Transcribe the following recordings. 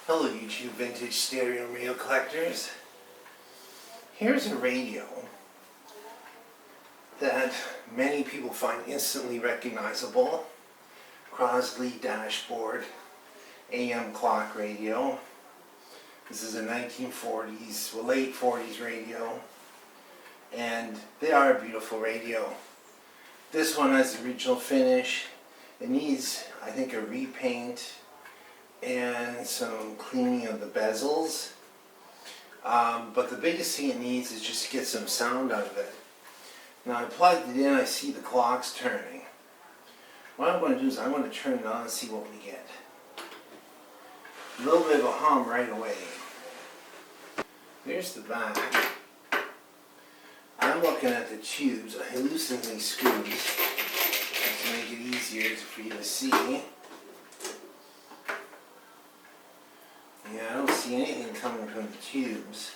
Hello YouTube vintage stereo radio collectors. Here's a radio that many people find instantly recognizable. Crosley Dashboard AM clock radio. This is a 1940s, well, late 40s radio, and they are a beautiful radio. This one has the original finish. It needs, I think, a repaint and some cleaning of the bezels. But the biggest thing it needs is just to get some sound out of it. Now I plugged it in, I see the clocks turning. What I'm going to do is I'm going to turn it on and see what we get. A little bit of a hum right away. There's the back. I'm looking at the tubes. I loosened these screws to make it easier for you to see. Yeah, I don't see anything coming from the tubes.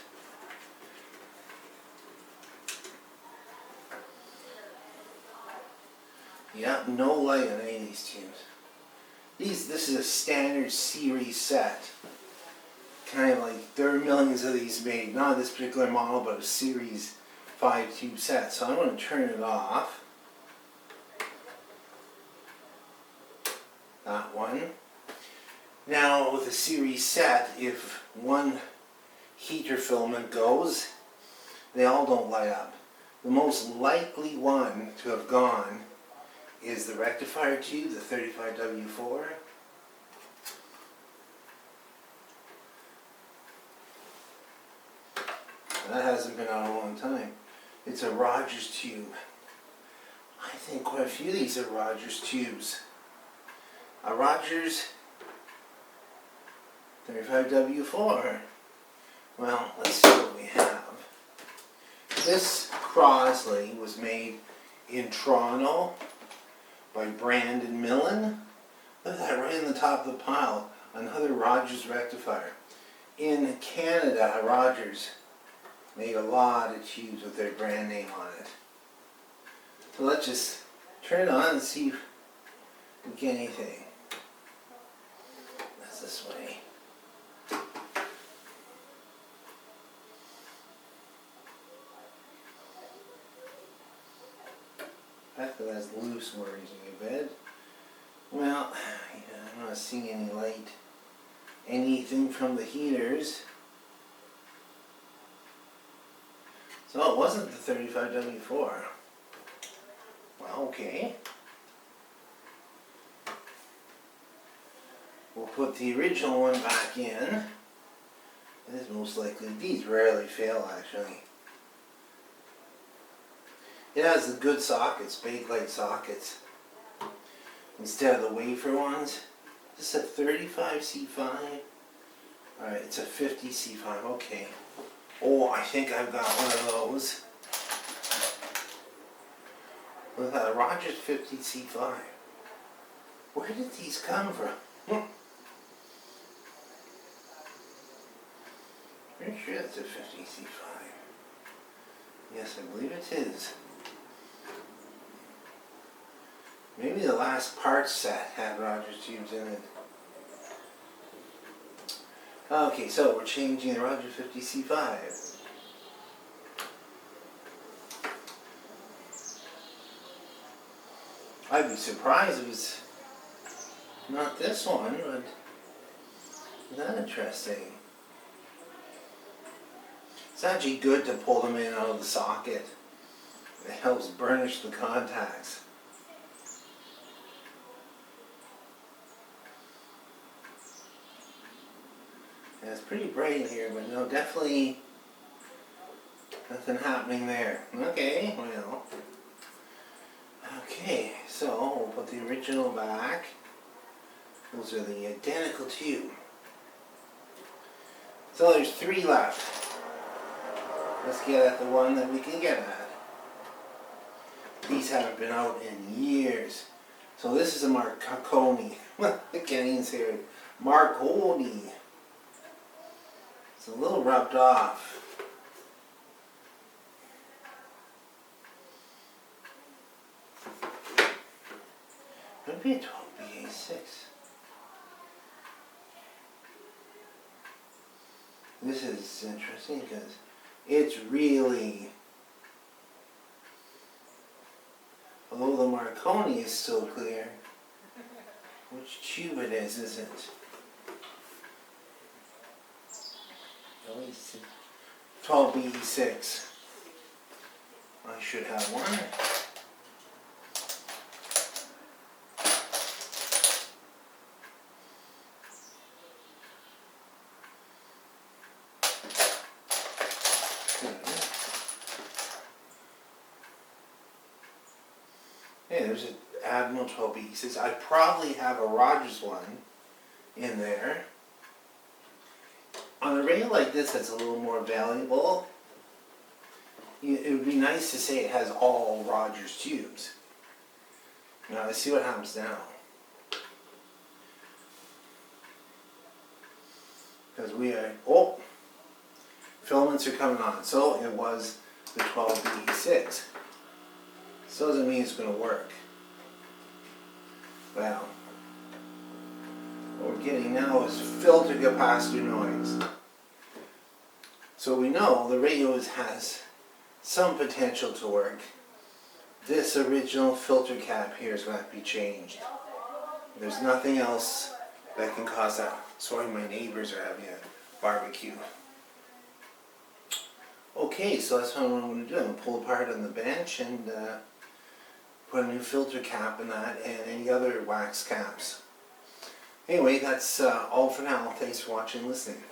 Yeah, no light on any of these tubes. This is a standard series set. Kind of like there are millions of these made, not this particular model, but a series 5 tube set. So I'm going to turn it off. That one. Now with a series set, if one heater filament goes, they all don't light up. The most likely one to have gone is the rectifier tube, the 35W4. That hasn't been out a long time. It's a Rogers tube. I think quite a few of these are Rogers tubes. A Rogers 35W4. Well, let's see what we have. This Crosley was made in Toronto by Brand and Millen. Look at that right in the top of the pile. Another Rogers rectifier. In Canada, Rogers made a lot of tubes with their brand name on it. So let's just turn it on and see if we get anything. That's this way. The fact that that's loose worries me a bit. Well, yeah, I'm not seeing any light. Anything from the heaters. So it wasn't the 35W4. Well, okay. We'll put the original one back in. It is most likely, these rarely fail actually. It has the good sockets, bakelite sockets, instead of the wafer ones. Is this a 35C5? Alright, it's a 50C5, okay. Oh, I think I've got one of those. With a Rogers 50C5. Where did these come from? Pretty sure it's a 50C5. Yes, I believe it is. Maybe the last parts set had Rogers tubes in it. Okay, so we're changing the Rogers 50C5. I'd be surprised if it was not this one, but isn't that interesting? It's actually good to pull them in and out of the socket. It helps burnish the contacts. Yeah, it's pretty bright in here, but no, definitely nothing happening there. Okay, well. Okay, so we'll put the original back. Those are the identical two. So there's 3 left. Let's get at the one that we can get at. These haven't been out in years. So this is a Marconi. I can't even say it. Marconi. It's a little rubbed off. Would be a 12BA6. This is interesting because it's really, although the Marconi is still clear, which tube it is isn't. 12B6. I should have one. Hey, there's an Admiral 12B6. I probably have a Rogers one in there. On a radio like this that's a little more valuable, it would be nice to say it has all Rogers tubes. Now let's see what happens now. Because we are, filaments are coming on. So it was the 12B6. Still doesn't mean it's going to work. Well, what we're getting now is filter capacitor noise. So we know the radio has some potential to work. This original filter cap here is going to have to be changed. There's nothing else that can cause that. Sorry, my neighbors are having a barbecue. Okay, so that's what I'm going to do. I'm going to pull apart on the bench and put a new filter cap in that and any other wax caps. Anyway, that's all for now. Thanks for watching and listening.